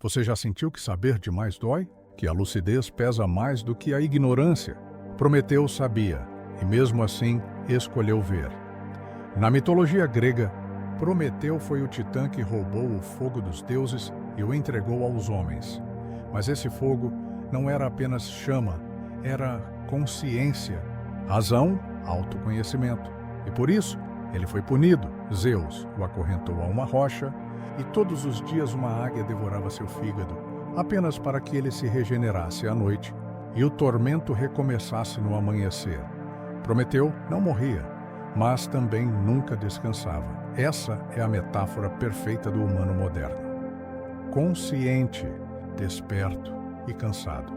Você já sentiu que saber demais dói? Que a lucidez pesa mais do que a ignorância? Prometeu sabia, e mesmo assim escolheu ver. Na mitologia grega, Prometeu foi o titã que roubou o fogo dos deuses e o entregou aos homens. Mas esse fogo não era apenas chama, era consciência, razão, autoconhecimento. E por isso, ele foi punido. Zeus o acorrentou a uma rocha e todos os dias uma águia devorava seu fígado, apenas para que ele se regenerasse à noite e o tormento recomeçasse no amanhecer. Prometeu não morria, mas também nunca descansava. Essa é a metáfora perfeita do humano moderno. Consciente, desperto e cansado.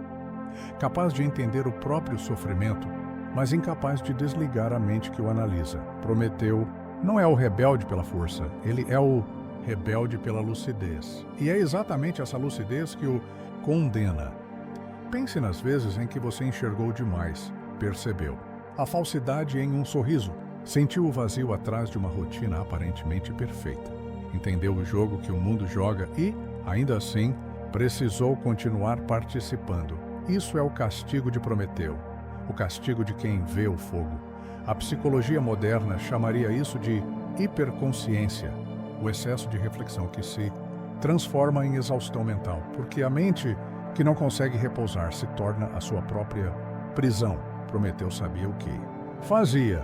Capaz de entender o próprio sofrimento, mas incapaz de desligar a mente que o analisa. Prometeu não é o rebelde pela força, ele é o rebelde pela lucidez. E é exatamente essa lucidez que o condena. Pense nas vezes em que você enxergou demais, percebeu a falsidade em um sorriso, sentiu o vazio atrás de uma rotina aparentemente perfeita, entendeu o jogo que o mundo joga e, ainda assim, precisou continuar participando. Isso é o castigo de Prometeu, o castigo de quem vê o fogo. A psicologia moderna chamaria isso de hiperconsciência, o excesso de reflexão que se transforma em exaustão mental, porque a mente que não consegue repousar se torna a sua própria prisão. Prometeu sabia o que fazia.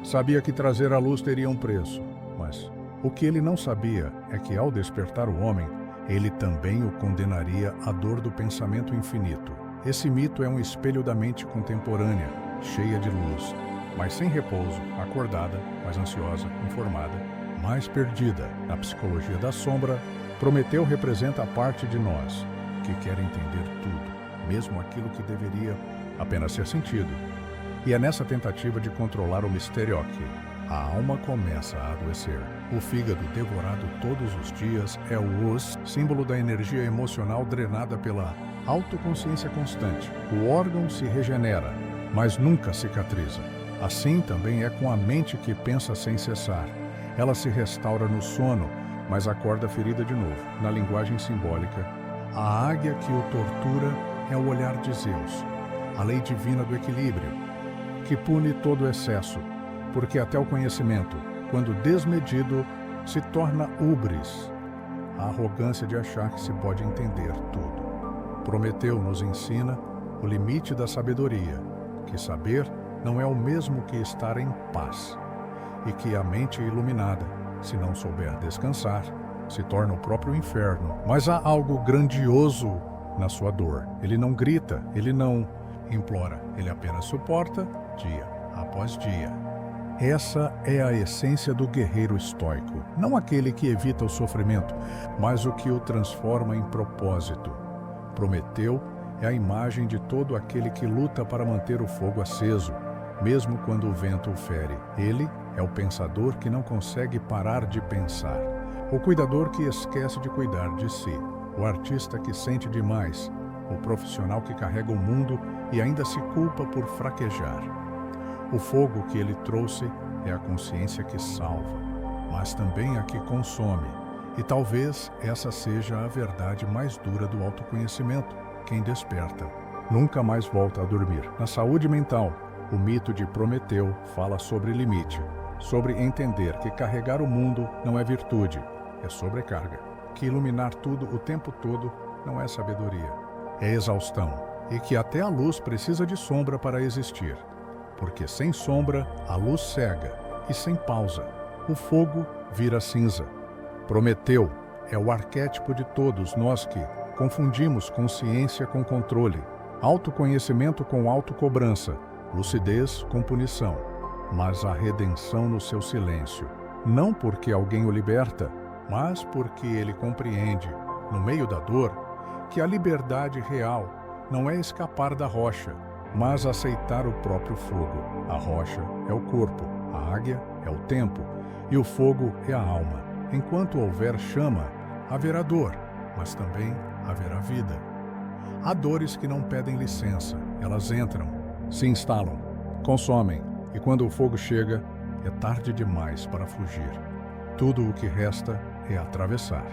Sabia que trazer à luz teria um preço, mas o que ele não sabia é que ao despertar o homem, ele também o condenaria à dor do pensamento infinito. Esse mito é um espelho da mente contemporânea, cheia de luz, mas sem repouso, acordada, mais ansiosa, informada, mais perdida. Na psicologia da sombra, Prometeu representa a parte de nós que quer entender tudo, mesmo aquilo que deveria apenas ser sentido. E é nessa tentativa de controlar o mistério que a alma começa a adoecer. O fígado, devorado todos os dias, é o os, símbolo da energia emocional drenada pela autoconsciência constante. O órgão se regenera, mas nunca cicatriza. Assim também é com a mente que pensa sem cessar. Ela se restaura no sono, mas acorda ferida de novo. Na linguagem simbólica, a águia que o tortura é o olhar de Zeus, a lei divina do equilíbrio, que pune todo excesso, porque até o conhecimento, quando desmedido, se torna ubris, a arrogância de achar que se pode entender tudo. Prometeu nos ensina o limite da sabedoria, que saber não é o mesmo que estar em paz, e que a mente iluminada, se não souber descansar, se torna o próprio inferno. Mas há algo grandioso na sua dor. Ele não grita, ele não implora, ele apenas suporta dia após dia. Essa é a essência do guerreiro estoico, não aquele que evita o sofrimento, mas o que o transforma em propósito. Prometeu é a imagem de todo aquele que luta para manter o fogo aceso, mesmo quando o vento o fere. Ele é o pensador que não consegue parar de pensar, o cuidador que esquece de cuidar de si, o artista que sente demais, o profissional que carrega o mundo e ainda se culpa por fraquejar. O fogo que ele trouxe é a consciência que salva, mas também a que consome. E talvez essa seja a verdade mais dura do autoconhecimento. Quem desperta nunca mais volta a dormir. Na saúde mental, o mito de Prometeu fala sobre limite, sobre entender que carregar o mundo não é virtude, é sobrecarga, que iluminar tudo o tempo todo não é sabedoria, é exaustão, e que até a luz precisa de sombra para existir, porque sem sombra a luz cega, e sem pausa o fogo vira cinza. Prometeu é o arquétipo de todos nós que confundimos consciência com controle, autoconhecimento com autocobrança, lucidez com punição, mas a redenção no seu silêncio, não porque alguém o liberta, mas porque ele compreende, no meio da dor, que a liberdade real não é escapar da rocha, mas aceitar o próprio fogo. A rocha é o corpo, a águia é o tempo e o fogo é a alma. Enquanto houver chama, haverá dor, mas também haverá vida. Há dores que não pedem licença, elas entram, se instalam, consomem, e quando o fogo chega, é tarde demais para fugir. Tudo o que resta é atravessar.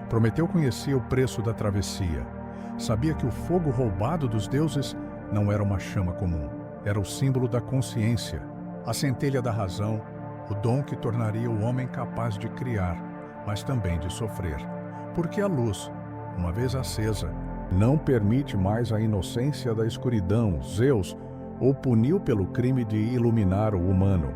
Prometeu conhecia o preço da travessia. Sabia que o fogo roubado dos deuses não era uma chama comum. Era o símbolo da consciência, a centelha da razão, o dom que tornaria o homem capaz de criar, mas também de sofrer. Porque a luz, uma vez acesa, não permite mais a inocência da escuridão. Zeus ou puniu pelo crime de iluminar o humano,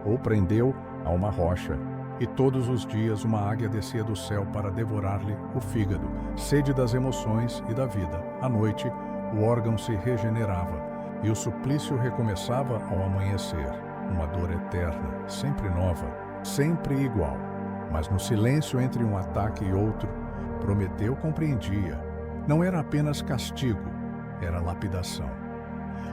ou prendeu a uma rocha, e todos os dias uma águia descia do céu para devorar-lhe o fígado, sede das emoções e da vida. À noite, o órgão se regenerava, e o suplício recomeçava ao amanhecer. Uma dor eterna, sempre nova, sempre igual. Mas no silêncio entre um ataque e outro, Prometeu compreendia. Não era apenas castigo, era lapidação.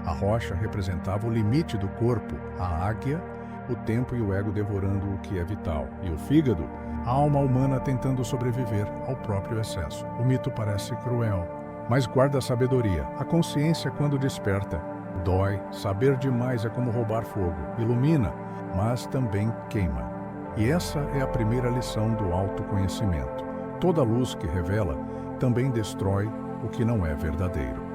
A rocha representava o limite do corpo, a águia, o tempo e o ego devorando o que é vital, e o fígado, a alma humana tentando sobreviver ao próprio excesso. O mito parece cruel, mas guarda a sabedoria. A consciência, quando desperta, dói. Saber demais é como roubar fogo. Ilumina, mas também queima. E essa é a primeira lição do autoconhecimento. Toda luz que revela também destrói o que não é verdadeiro.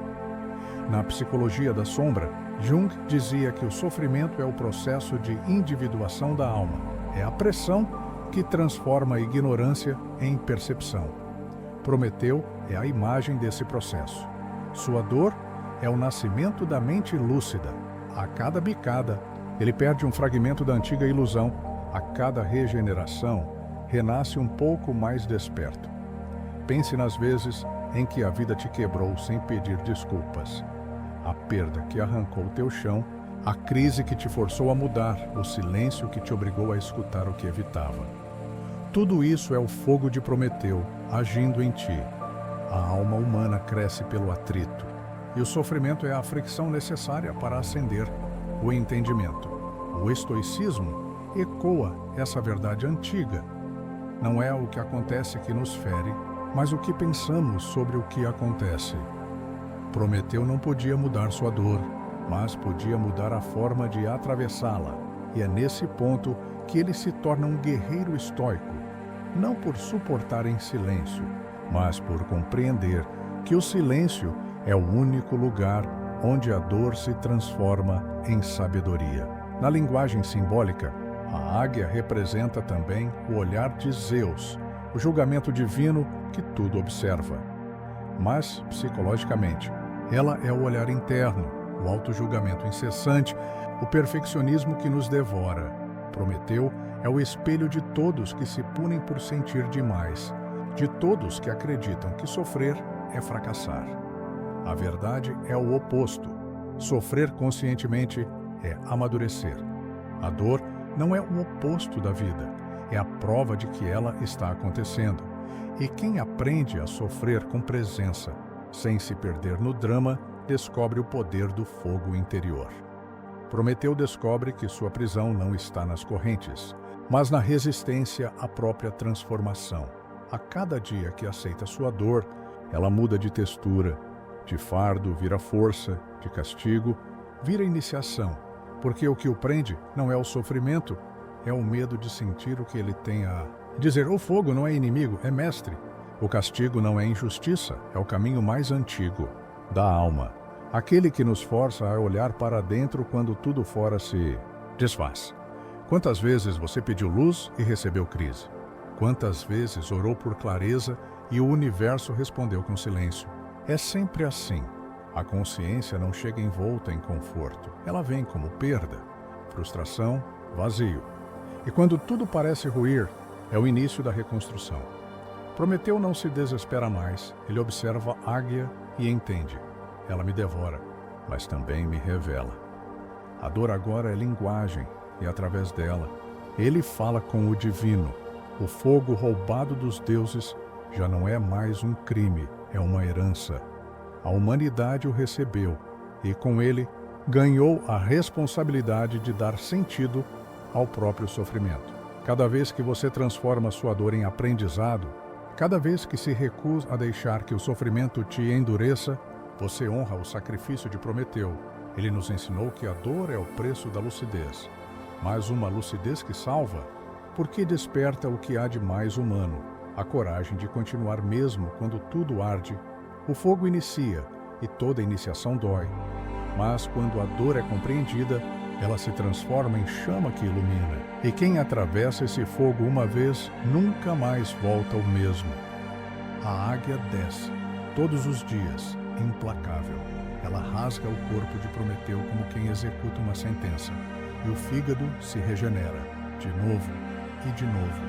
Na psicologia da sombra, Jung dizia que o sofrimento é o processo de individuação da alma. É a pressão que transforma a ignorância em percepção. Prometeu é a imagem desse processo. Sua dor é o nascimento da mente lúcida. A cada bicada, ele perde um fragmento da antiga ilusão. A cada regeneração, renasce um pouco mais desperto. Pense nas vezes em que a vida te quebrou sem pedir desculpas. A perda que arrancou o teu chão, a crise que te forçou a mudar, o silêncio que te obrigou a escutar o que evitava. Tudo isso é o fogo de Prometeu agindo em ti. A alma humana cresce pelo atrito, e o sofrimento é a fricção necessária para acender o entendimento. O estoicismo ecoa essa verdade antiga. Não é o que acontece que nos fere, mas o que pensamos sobre o que acontece. Prometeu não podia mudar sua dor, mas podia mudar a forma de atravessá-la. E é nesse ponto que ele se torna um guerreiro estoico, não por suportar em silêncio, mas por compreender que o silêncio é o único lugar onde a dor se transforma em sabedoria. Na linguagem simbólica, a águia representa também o olhar de Zeus, o julgamento divino que tudo observa. Mas, psicologicamente, ela é o olhar interno, o autojulgamento incessante, o perfeccionismo que nos devora. Prometeu é o espelho de todos que se punem por sentir demais, de todos que acreditam que sofrer é fracassar. A verdade é o oposto. Sofrer conscientemente é amadurecer. A dor não é o oposto da vida, é a prova de que ela está acontecendo. E quem aprende a sofrer com presença, sem se perder no drama, descobre o poder do fogo interior. Prometeu descobre que sua prisão não está nas correntes, mas na resistência à própria transformação. A cada dia que aceita sua dor, ela muda de textura. De fardo vira força, de castigo vira iniciação. Porque o que o prende não é o sofrimento, é o medo de sentir o que ele tem a dizer. O fogo não é inimigo, é mestre. O castigo não é injustiça, é o caminho mais antigo da alma. Aquele que nos força a olhar para dentro quando tudo fora se desfaz. Quantas vezes você pediu luz e recebeu crise? Quantas vezes orou por clareza e o universo respondeu com silêncio? É sempre assim. A consciência não chega envolta em conforto. Ela vem como perda, frustração, vazio. E quando tudo parece ruir, é o início da reconstrução. Prometeu não se desespera mais. Ele observa a águia e entende. Ela me devora, mas também me revela. A dor agora é linguagem, e através dela, ele fala com o divino. O fogo roubado dos deuses já não é mais um crime, é uma herança. A humanidade o recebeu, e com ele ganhou a responsabilidade de dar sentido ao próprio sofrimento. Cada vez que você transforma sua dor em aprendizado, cada vez que se recusa a deixar que o sofrimento te endureça, você honra o sacrifício de Prometeu. Ele nos ensinou que a dor é o preço da lucidez, mas uma lucidez que salva, porque desperta o que há de mais humano. a coragem de continuar mesmo quando tudo arde. O fogo inicia, e toda iniciação dói. Mas quando a dor é compreendida, ela se transforma em chama que ilumina. E quem atravessa esse fogo uma vez, nunca mais volta o mesmo. A águia desce, todos os dias, implacável. Ela rasga o corpo de Prometeu como quem executa uma sentença. E o fígado se regenera, de novo e de novo.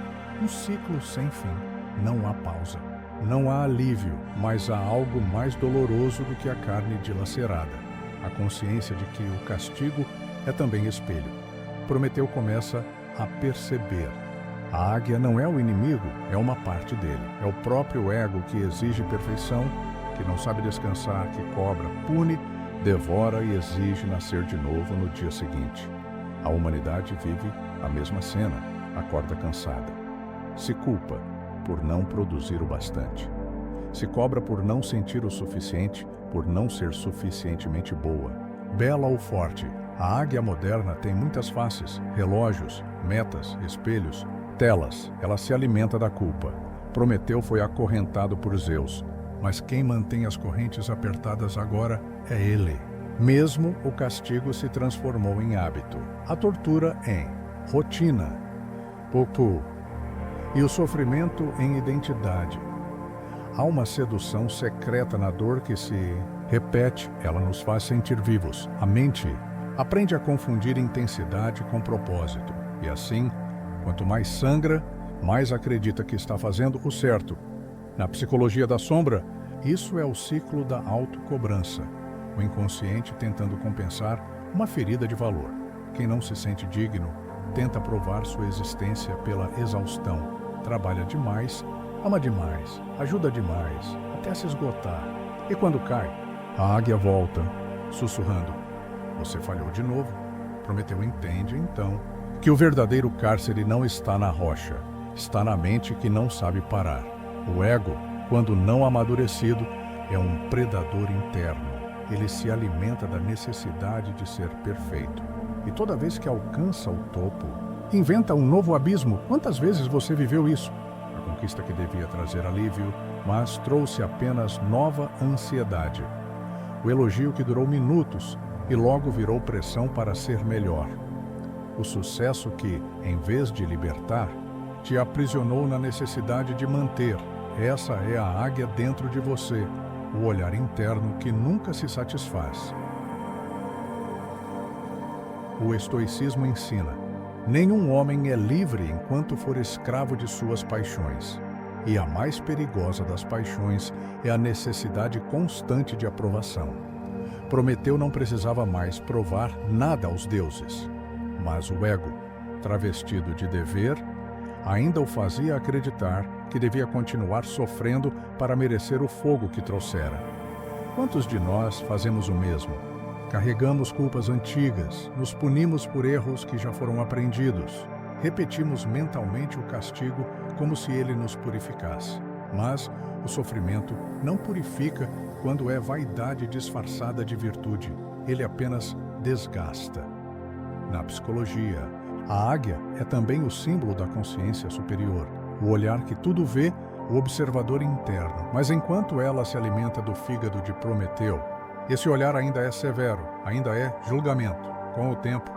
Um ciclo sem fim. Não há pausa. Não há alívio, mas há algo mais doloroso do que a carne dilacerada. A consciência de que o castigo é também espelho. Prometeu começa a perceber. A águia não é o inimigo, é uma parte dele. É o próprio ego que exige perfeição, que não sabe descansar, que cobra, pune, devora e exige nascer de novo no dia seguinte. A humanidade vive a mesma cena, acorda cansada. Se culpa por não produzir o bastante. Se cobra por não sentir o suficiente, por não ser suficientemente boa. Bela ou forte, a águia moderna tem muitas faces, relógios, metas, espelhos, telas. Ela se alimenta da culpa. Prometeu foi acorrentado por Zeus, mas quem mantém as correntes apertadas agora é ele. Mesmo o castigo se transformou em hábito, a tortura em rotina, Popu, e o sofrimento em identidade. Há uma sedução secreta na dor que se repete, ela nos faz sentir vivos. A mente aprende a confundir intensidade com propósito, e assim, quanto mais sangra, mais acredita que está fazendo o certo. Na psicologia da sombra, isso é o ciclo da autocobrança, o inconsciente tentando compensar uma ferida de valor. Quem não se sente digno tenta provar sua existência pela exaustão. Trabalha demais, ama demais, ajuda demais, até se esgotar. E quando cai, a águia volta, sussurrando: você falhou de novo. Prometeu entende, então, que o verdadeiro cárcere não está na rocha, está na mente que não sabe parar. O ego, quando não amadurecido, é um predador interno. Ele se alimenta da necessidade de ser perfeito. E toda vez que alcança o topo, inventa um novo abismo. Quantas vezes você viveu isso? A conquista que devia trazer alívio, mas trouxe apenas nova ansiedade. O elogio que durou minutos e logo virou pressão para ser melhor. O sucesso que, em vez de libertar, te aprisionou na necessidade de manter. Essa é a águia dentro de você, o olhar interno que nunca se satisfaz. O estoicismo ensina: nenhum homem é livre enquanto for escravo de suas paixões. E a mais perigosa das paixões é a necessidade constante de aprovação. Prometeu não precisava mais provar nada aos deuses. Mas o ego, travestido de dever, ainda o fazia acreditar que devia continuar sofrendo para merecer o fogo que trouxera. Quantos de nós fazemos o mesmo? Carregamos culpas antigas, nos punimos por erros que já foram aprendidos. Repetimos mentalmente o castigo como se ele nos purificasse. Mas o sofrimento não purifica quando é vaidade disfarçada de virtude. Ele apenas desgasta. Na psicologia, a águia é também o símbolo da consciência superior, o olhar que tudo vê, o observador interno. Mas enquanto ela se alimenta do fígado de Prometeu, esse olhar ainda é severo, ainda é julgamento. Com o tempo,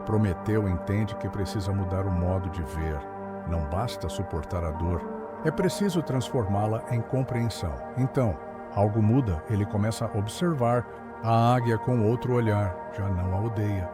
Prometeu entende que precisa mudar o modo de ver. Não basta suportar a dor, é preciso transformá-la em compreensão. Então, algo muda, ele começa a observar a águia com outro olhar, já não a odeia.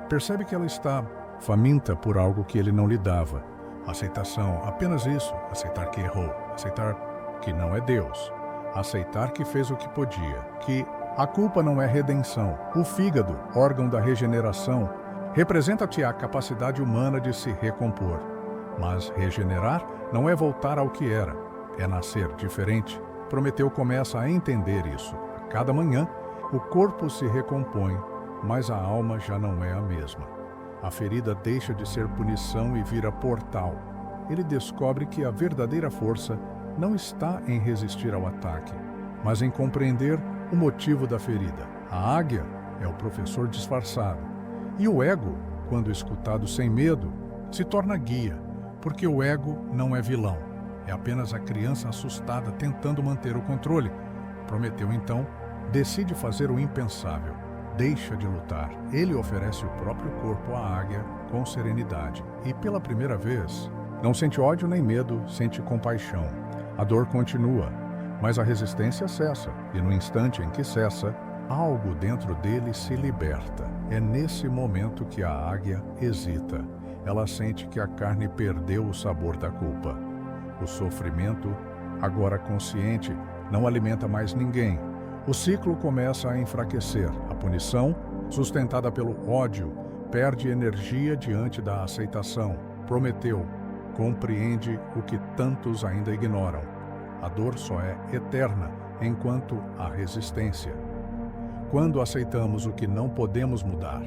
Percebe que ela está faminta por algo que ele não lhe dava. Aceitação, apenas isso, aceitar que errou, aceitar que não é Deus, aceitar que fez o que podia, que a culpa não é redenção. O fígado, órgão da regeneração, representa-te a capacidade humana de se recompor. Mas regenerar não é voltar ao que era, é nascer diferente. Prometeu começa a entender isso. A cada manhã, o corpo se recompõe, mas a alma já não é a mesma. A ferida deixa de ser punição e vira portal. Ele descobre que a verdadeira força não está em resistir ao ataque, mas em compreender o motivo da ferida. A águia é o professor disfarçado. E o ego, quando escutado sem medo, se torna guia, porque o ego não é vilão. É apenas a criança assustada tentando manter o controle. Prometeu, então, decide fazer o impensável. Deixa de lutar. Ele oferece o próprio corpo à águia com serenidade. E pela primeira vez, não sente ódio nem medo, sente compaixão. A dor continua, mas a resistência cessa. E no instante em que cessa, algo dentro dele se liberta. É nesse momento que a águia hesita. Ela sente que a carne perdeu o sabor da culpa. O sofrimento, agora consciente, não alimenta mais ninguém. O ciclo começa a enfraquecer. A punição, sustentada pelo ódio, perde energia diante da aceitação. Prometeu, compreende o que tantos ainda ignoram. A dor só é eterna enquanto há resistência. Quando aceitamos o que não podemos mudar,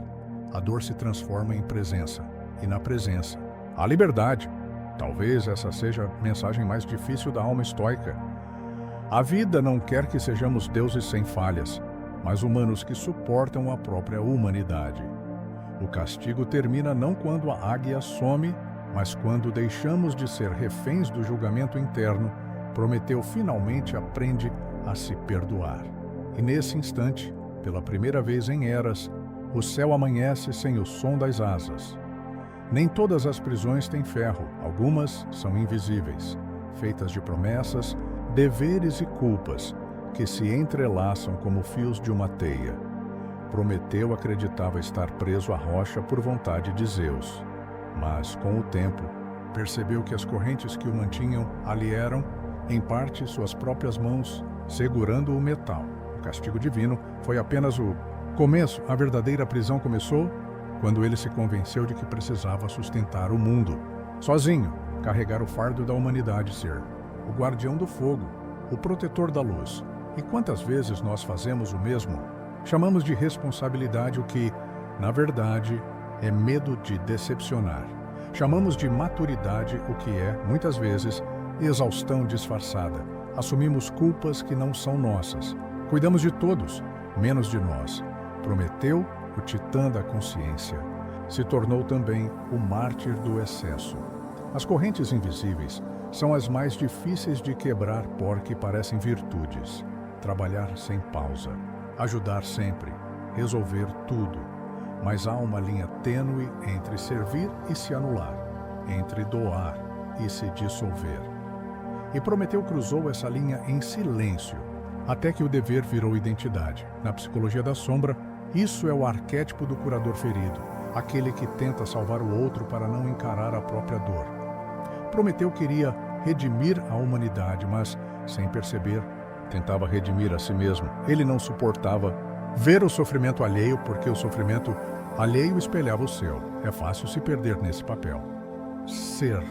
a dor se transforma em presença. E na presença, há liberdade. Talvez essa seja a mensagem mais difícil da alma estoica. A vida não quer que sejamos deuses sem falhas, mas humanos que suportam a própria humanidade. O castigo termina não quando a águia some, mas quando deixamos de ser reféns do julgamento interno. Prometeu finalmente aprende a se perdoar. E nesse instante, pela primeira vez em eras, o céu amanhece sem o som das asas. Nem todas as prisões têm ferro, algumas são invisíveis, feitas de promessas, deveres e culpas que se entrelaçam como fios de uma teia. Prometeu acreditava estar preso à rocha por vontade de Zeus, mas com o tempo percebeu que as correntes que o mantinham ali eram, em parte, suas próprias mãos segurando o metal. O castigo divino foi apenas o começo. A verdadeira prisão começou quando ele se convenceu de que precisava sustentar o mundo. Sozinho, carregar o fardo da humanidade, ser o guardião do fogo, o protetor da luz. E quantas vezes nós fazemos o mesmo? Chamamos de responsabilidade o que, na verdade, é medo de decepcionar. Chamamos de maturidade o que é, muitas vezes, exaustão disfarçada. Assumimos culpas que não são nossas. Cuidamos de todos, menos de nós. Prometeu, o titã da consciência, se tornou também o mártir do excesso. As correntes invisíveis são as mais difíceis de quebrar porque parecem virtudes. Trabalhar sem pausa, ajudar sempre, resolver tudo. Mas há uma linha tênue entre servir e se anular, entre doar e se dissolver. E Prometeu cruzou essa linha em silêncio, até que o dever virou identidade. Na psicologia da sombra, isso é o arquétipo do curador ferido, aquele que tenta salvar o outro para não encarar a própria dor. Prometeu queria redimir a humanidade, mas, sem perceber, tentava redimir a si mesmo. Ele não suportava ver o sofrimento alheio, porque o sofrimento alheio espelhava o seu. É fácil se perder nesse papel. Ser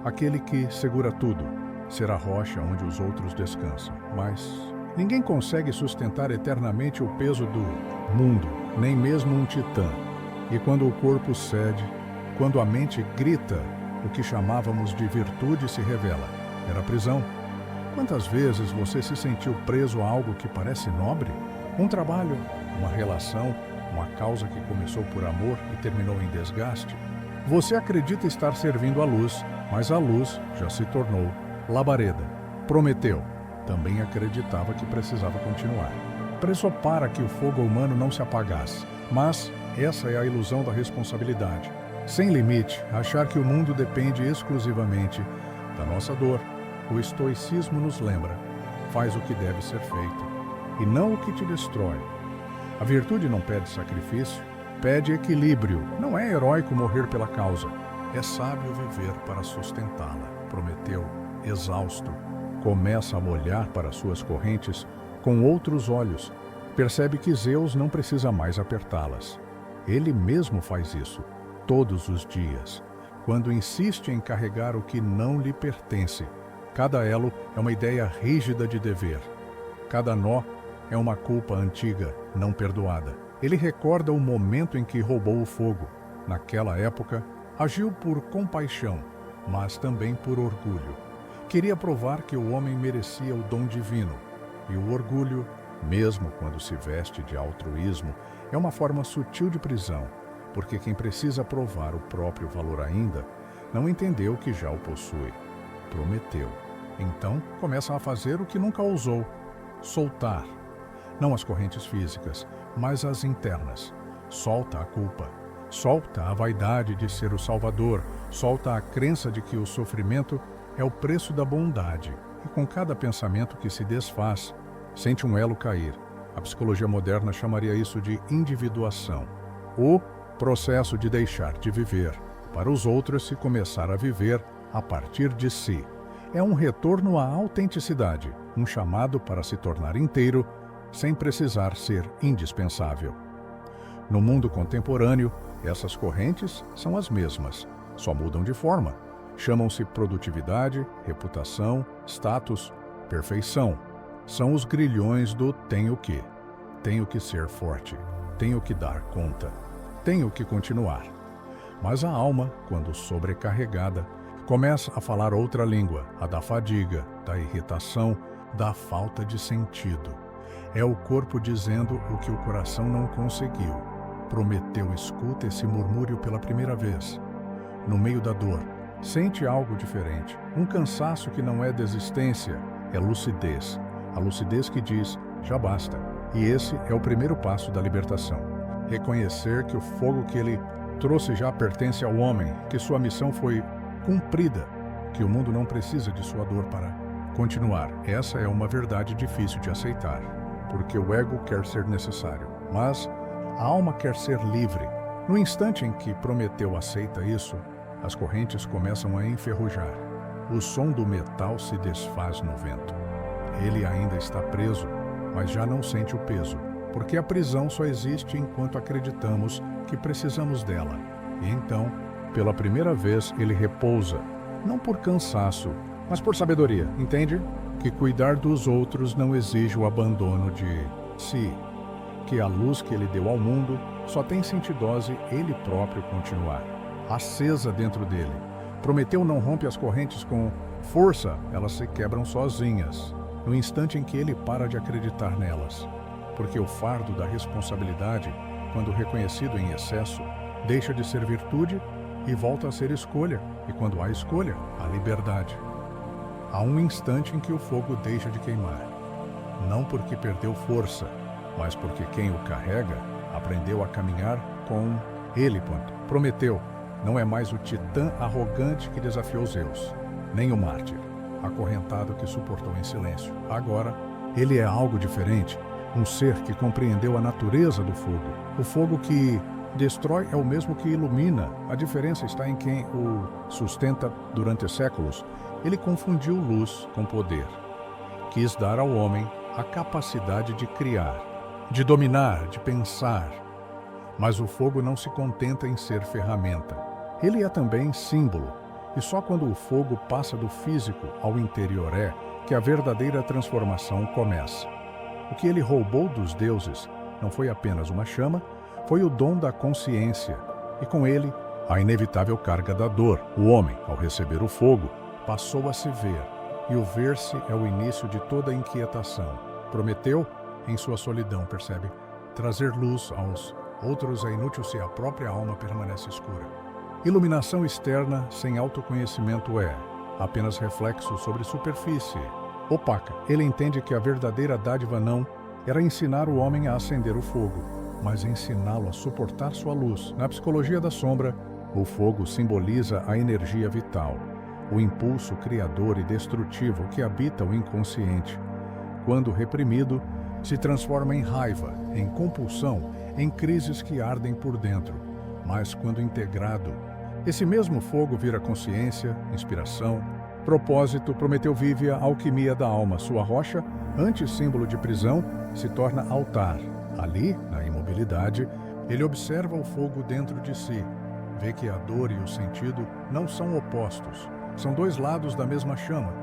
aquele que segura tudo, ser a rocha onde os outros descansam. Mas ninguém consegue sustentar eternamente o peso do mundo, nem mesmo um titã. E quando o corpo cede, quando a mente grita, o que chamávamos de virtude se revela. Era prisão. Quantas vezes você se sentiu preso a algo que parece nobre? Um trabalho, uma relação, uma causa que começou por amor e terminou em desgaste? Você acredita estar servindo a luz, mas a luz já se tornou labareda. Prometeu. Também acreditava que precisava continuar. Preso para que o fogo humano não se apagasse. Mas essa é a ilusão da responsabilidade. Sem limite, achar que o mundo depende exclusivamente da nossa dor. O estoicismo nos lembra: faz o que deve ser feito, e não o que te destrói. A virtude não pede sacrifício, pede equilíbrio. Não é heróico morrer pela causa, é sábio viver para sustentá-la. Prometeu, exausto, começa a olhar para suas correntes com outros olhos. Percebe que Zeus não precisa mais apertá-las. Ele mesmo faz isso, todos os dias, quando insiste em carregar o que não lhe pertence. Cada elo é uma ideia rígida de dever. Cada nó é uma culpa antiga, não perdoada. Ele recorda o momento em que roubou o fogo. Naquela época, agiu por compaixão, mas também por orgulho. Queria provar que o homem merecia o dom divino. E o orgulho, mesmo quando se veste de altruísmo, é uma forma sutil de prisão, porque quem precisa provar o próprio valor ainda, não entendeu que já o possui. Prometeu. Então, começa a fazer o que nunca ousou: soltar. Não as correntes físicas, mas as internas. Solta a culpa. Solta a vaidade de ser o Salvador. Solta a crença de que o sofrimento é o preço da bondade. E com cada pensamento que se desfaz, sente um elo cair. A psicologia moderna chamaria isso de individuação. O processo de deixar de viver para os outros e começar a viver a partir de si. É um retorno à autenticidade, um chamado para se tornar inteiro, sem precisar ser indispensável. No mundo contemporâneo, essas correntes são as mesmas, só mudam de forma. Chamam-se produtividade, reputação, status, perfeição. São os grilhões do tenho que. Tenho que ser forte, tenho que dar conta, tenho que continuar. Mas a alma, quando sobrecarregada, começa a falar outra língua, a da fadiga, da irritação, da falta de sentido. É o corpo dizendo o que o coração não conseguiu. Prometeu escuta esse murmúrio pela primeira vez. No meio da dor, sente algo diferente. Um cansaço que não é desistência, é lucidez. A lucidez que diz, já basta. E esse é o primeiro passo da libertação. Reconhecer que o fogo que ele trouxe já pertence ao homem, que sua missão foi cumprida, que o mundo não precisa de sua dor para continuar. Essa é uma verdade difícil de aceitar, porque o ego quer ser necessário, mas a alma quer ser livre. No instante em que Prometeu aceita isso, as correntes começam a enferrujar. O som do metal se desfaz no vento. Ele ainda está preso, mas já não sente o peso, porque a prisão só existe enquanto acreditamos que precisamos dela. E então, pela primeira vez, ele repousa, não por cansaço, mas por sabedoria, entende? Que cuidar dos outros não exige o abandono de si, que a luz que ele deu ao mundo só tem sentidose ele próprio continuar, acesa dentro dele. Prometeu não rompe as correntes com força, elas se quebram sozinhas, no instante em que ele para de acreditar nelas. Porque o fardo da responsabilidade, quando reconhecido em excesso, deixa de ser virtude e volta a ser escolha, e quando há escolha, há liberdade. Há um instante em que o fogo deixa de queimar, não porque perdeu força, mas porque quem o carrega aprendeu a caminhar com ele. Prometeu, não é mais o titã arrogante que desafiou Zeus, nem o mártir, acorrentado que suportou em silêncio. Agora, ele é algo diferente, um ser que compreendeu a natureza do fogo. O fogo que destrói é o mesmo que ilumina. A diferença está em quem o sustenta durante séculos. Ele confundiu luz com poder. Quis dar ao homem a capacidade de criar, de dominar, de pensar. Mas o fogo não se contenta em ser ferramenta. Ele é também símbolo. E só quando o fogo passa do físico ao interior é que a verdadeira transformação começa. O que ele roubou dos deuses não foi apenas uma chama, foi o dom da consciência, e com ele, a inevitável carga da dor. O homem, ao receber o fogo, passou a se ver, e o ver-se é o início de toda a inquietação. Prometeu, em sua solidão, percebe? Trazer luz aos outros é inútil se a própria alma permanece escura. Iluminação externa sem autoconhecimento é apenas reflexo sobre superfície, opaca. Ele entende que a verdadeira dádiva não era ensinar o homem a acender o fogo, mas ensiná-lo a suportar sua luz. Na psicologia da sombra, o fogo simboliza a energia vital, o impulso criador e destrutivo que habita o inconsciente. Quando reprimido, se transforma em raiva, em compulsão, em crises que ardem por dentro. Mas quando integrado, esse mesmo fogo vira consciência, inspiração, propósito. Prometeu vive a alquimia da alma. Sua rocha, antes símbolo de prisão, se torna altar. Ali, na imobilidade, ele observa o fogo dentro de si. Vê que a dor e o sentido não são opostos. São dois lados da mesma chama.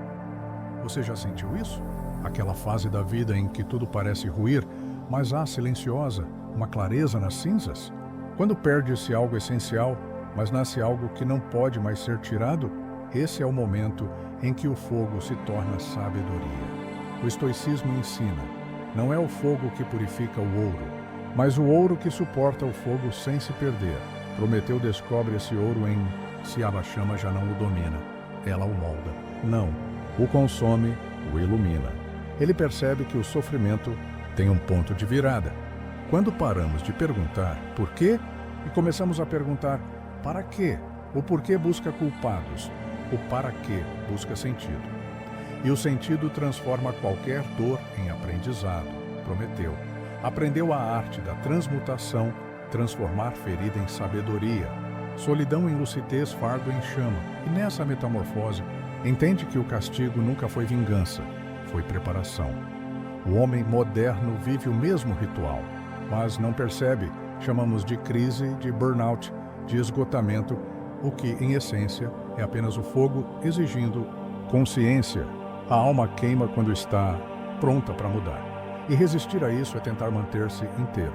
Você já sentiu isso? Aquela fase da vida em que tudo parece ruir, mas há silenciosa, uma clareza nas cinzas? Quando perde-se algo essencial, mas nasce algo que não pode mais ser tirado, esse é o momento em que o fogo se torna sabedoria. O estoicismo ensina, não é o fogo que purifica o ouro, mas o ouro que suporta o fogo sem se perder. Prometeu descobre esse ouro em se a chama já não o domina, ela o molda. Não, o consome, o ilumina. Ele percebe que o sofrimento tem um ponto de virada. Quando paramos de perguntar por quê e começamos a perguntar para quê, o porquê busca culpados, o para quê busca sentido. E o sentido transforma qualquer dor em aprendizado. Prometeu. Aprendeu a arte da transmutação, transformar ferida em sabedoria, solidão em lucidez, fardo em chama. E nessa metamorfose, entende que o castigo nunca foi vingança, foi preparação. O homem moderno vive o mesmo ritual, mas não percebe. Chamamos de crise, de burnout, de esgotamento, o que, em essência, é apenas o fogo exigindo consciência. A alma queima quando está pronta para mudar. E resistir a isso é tentar manter-se inteiro,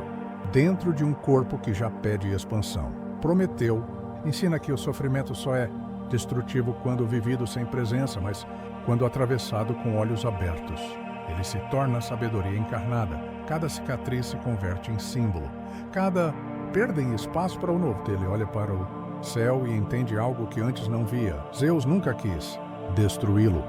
dentro de um corpo que já pede expansão. Prometeu ensina que o sofrimento só é destrutivo quando vivido sem presença, mas quando atravessado com olhos abertos. Ele se torna sabedoria encarnada. Cada cicatriz se converte em símbolo. Cada perda em espaço para o novo. Ele olha para o céu e entende algo que antes não via. Zeus nunca quis destruí-lo.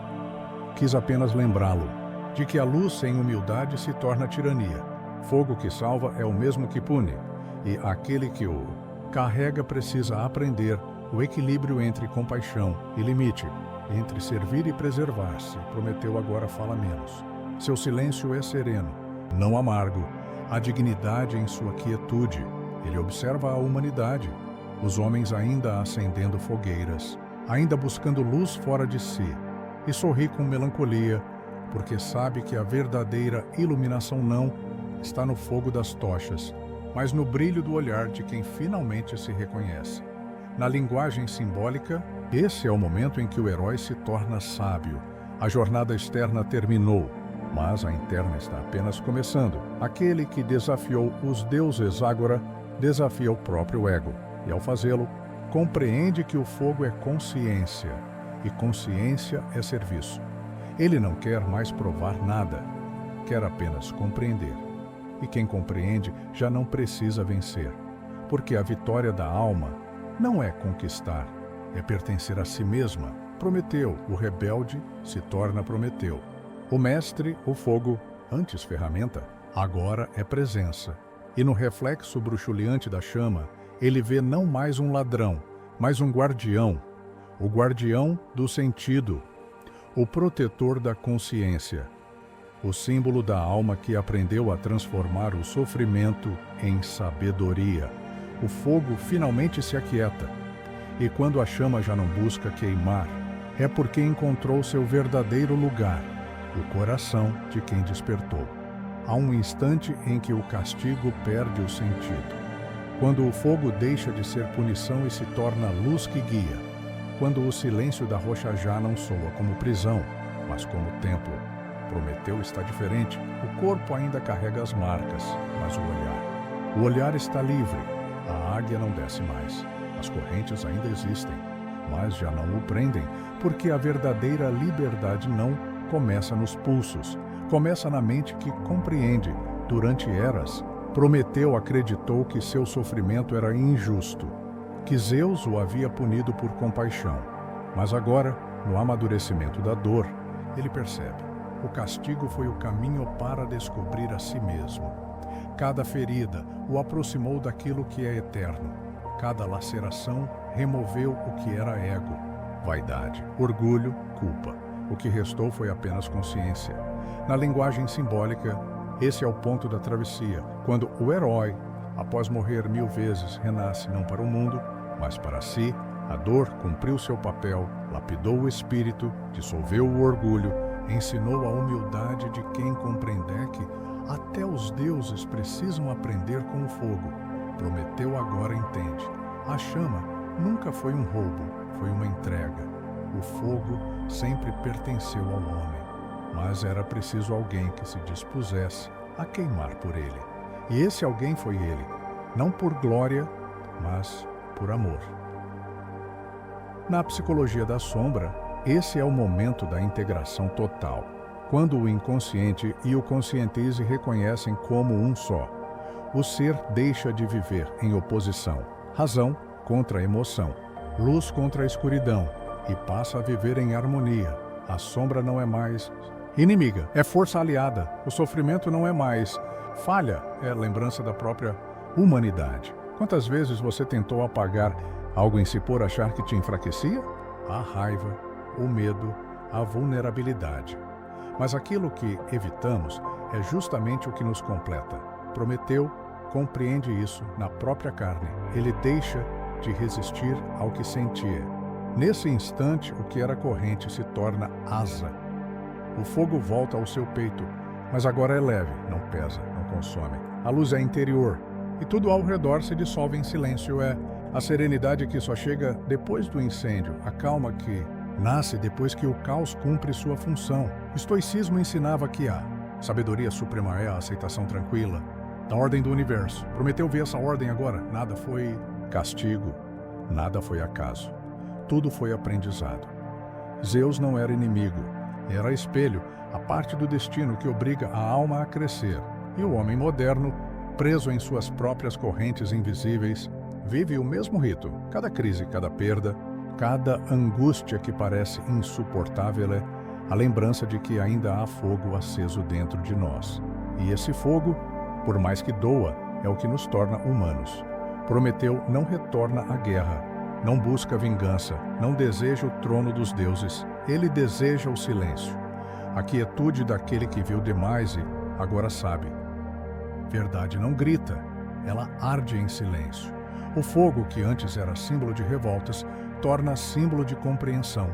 Quis apenas lembrá-lo de que a luz sem humildade se torna tirania. Fogo que salva é o mesmo que pune, e aquele que o carrega precisa aprender o equilíbrio entre compaixão e limite, entre servir e preservar-se. Prometeu agora fala menos. Seu silêncio é sereno, não amargo, a dignidade em sua quietude. Ele observa a humanidade, os homens ainda acendendo fogueiras, ainda buscando luz fora de si, e sorri com melancolia, porque sabe que a verdadeira iluminação não está no fogo das tochas, mas no brilho do olhar de quem finalmente se reconhece. Na linguagem simbólica, esse é o momento em que o herói se torna sábio. A jornada externa terminou, mas a interna está apenas começando. Aquele que desafiou os deuses agora desafia o próprio ego, e ao fazê-lo, compreende que o fogo é consciência, e consciência é serviço. Ele não quer mais provar nada, quer apenas compreender. E quem compreende já não precisa vencer, porque a vitória da alma não é conquistar, é pertencer a si mesma. Prometeu, o rebelde se torna Prometeu. O mestre, o fogo, antes ferramenta, agora é presença. E no reflexo bruxuleante da chama, ele vê não mais um ladrão, mas um guardião. O guardião do sentido, o protetor da consciência, o símbolo da alma que aprendeu a transformar o sofrimento em sabedoria. O fogo finalmente se aquieta, e quando a chama já não busca queimar, é porque encontrou seu verdadeiro lugar, o coração de quem despertou. Há um instante em que o castigo perde o sentido, quando o fogo deixa de ser punição e se torna luz que guia, quando o silêncio da rocha já não soa como prisão, mas como templo. Prometeu está diferente, o corpo ainda carrega as marcas, mas o olhar está livre. A águia não desce mais, as correntes ainda existem, mas já não o prendem, porque a verdadeira liberdade não começa nos pulsos, começa na mente que compreende. Durante eras, Prometeu acreditou que seu sofrimento era injusto, que Zeus o havia punido por compaixão. Mas agora, no amadurecimento da dor, ele percebe: o castigo foi o caminho para descobrir a si mesmo. Cada ferida o aproximou daquilo que é eterno. Cada laceração removeu o que era ego, vaidade, orgulho, culpa. O que restou foi apenas consciência. Na linguagem simbólica, esse é o ponto da travessia, quando o herói, após morrer 1000 vezes, renasce não para o mundo, mas para si. A dor cumpriu seu papel, lapidou o espírito, dissolveu o orgulho, ensinou a humildade de quem compreender que até os deuses precisam aprender com o fogo. Prometeu agora entende. A chama nunca foi um roubo, foi uma entrega. O fogo sempre pertenceu ao homem, mas era preciso alguém que se dispusesse a queimar por ele. E esse alguém foi ele, não por glória, mas por amor. Na psicologia da sombra, esse é o momento da integração total, quando o inconsciente e o consciente se reconhecem como um só. O ser deixa de viver em oposição, razão contra emoção, luz contra a escuridão, e passa a viver em harmonia. A sombra não é mais inimiga, é força aliada. O sofrimento não é mais falha, é lembrança da própria humanidade. Quantas vezes você tentou apagar algo em si por achar que te enfraquecia? A raiva, o medo, a vulnerabilidade. Mas aquilo que evitamos é justamente o que nos completa. Prometeu compreende isso na própria carne. Ele deixa de resistir ao que sentia. Nesse instante, o que era corrente se torna asa. O fogo volta ao seu peito, mas agora é leve, não pesa, não consome. A luz é interior, e tudo ao redor se dissolve em silêncio. É a serenidade que só chega depois do incêndio, a calma que nasce depois que o caos cumpre sua função. O estoicismo ensinava que a sabedoria suprema é a aceitação tranquila da ordem do universo. Prometeu ver essa ordem agora. Nada foi castigo, nada foi acaso. Tudo foi aprendizado. Zeus não era inimigo, era espelho, a parte do destino que obriga a alma a crescer. E o homem moderno, preso em suas próprias correntes invisíveis, vive o mesmo rito. Cada crise, cada perda, cada angústia que parece insuportável é a lembrança de que ainda há fogo aceso dentro de nós. E esse fogo, por mais que doa, é o que nos torna humanos. Prometeu não retorna à guerra, não busca vingança, não deseja o trono dos deuses. Ele deseja o silêncio, a quietude daquele que viu demais e agora sabe. Verdade não grita, ela arde em silêncio. O fogo, que antes era símbolo de revoltas, torna símbolo de compreensão.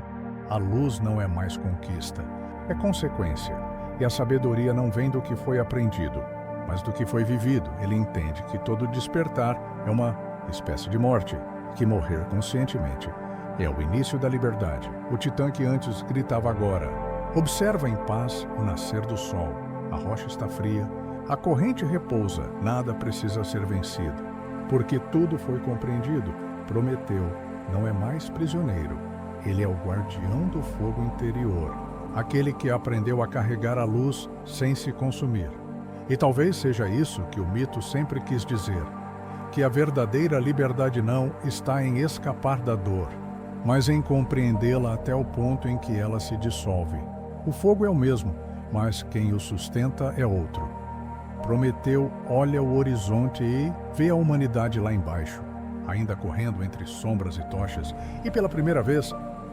A luz não é mais conquista, é consequência. E a sabedoria não vem do que foi aprendido, mas do que foi vivido. Ele entende que todo despertar é uma espécie de morte, que morrer conscientemente é o início da liberdade. O titã que antes gritava agora observa em paz o nascer do sol. A rocha está fria, a corrente repousa, nada precisa ser vencido, porque tudo foi compreendido. Prometeu não é mais prisioneiro, ele é o guardião do fogo interior, aquele que aprendeu a carregar a luz sem se consumir. E talvez seja isso que o mito sempre quis dizer, que a verdadeira liberdade não está em escapar da dor, mas em compreendê-la até o ponto em que ela se dissolve. O fogo é o mesmo, mas quem o sustenta é outro. Prometeu olha o horizonte e vê a humanidade lá embaixo, ainda correndo entre sombras e tochas, e pela primeira vez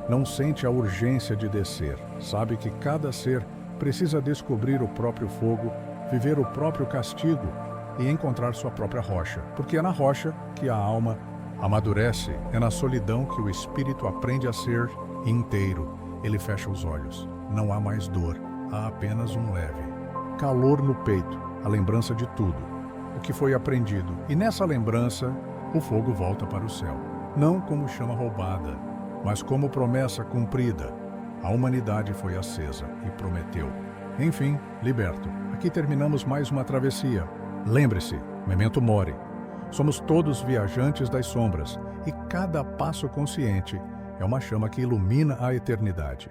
não sente a urgência de descer. Sabe que cada ser precisa descobrir o próprio fogo, viver o próprio castigo e encontrar sua própria rocha, porque é na rocha que a alma amadurece, é na solidão que o espírito aprende a ser inteiro. Ele fecha os olhos, não há mais dor, há apenas um leve calor no peito, a lembrança de tudo, o que foi aprendido. E nessa lembrança, o fogo volta para o céu, não como chama roubada, mas como promessa cumprida. A humanidade foi acesa e prometeu. Enfim, liberto. Aqui terminamos mais uma travessia. Lembre-se, memento mori. Somos todos viajantes das sombras e cada passo consciente é uma chama que ilumina a eternidade.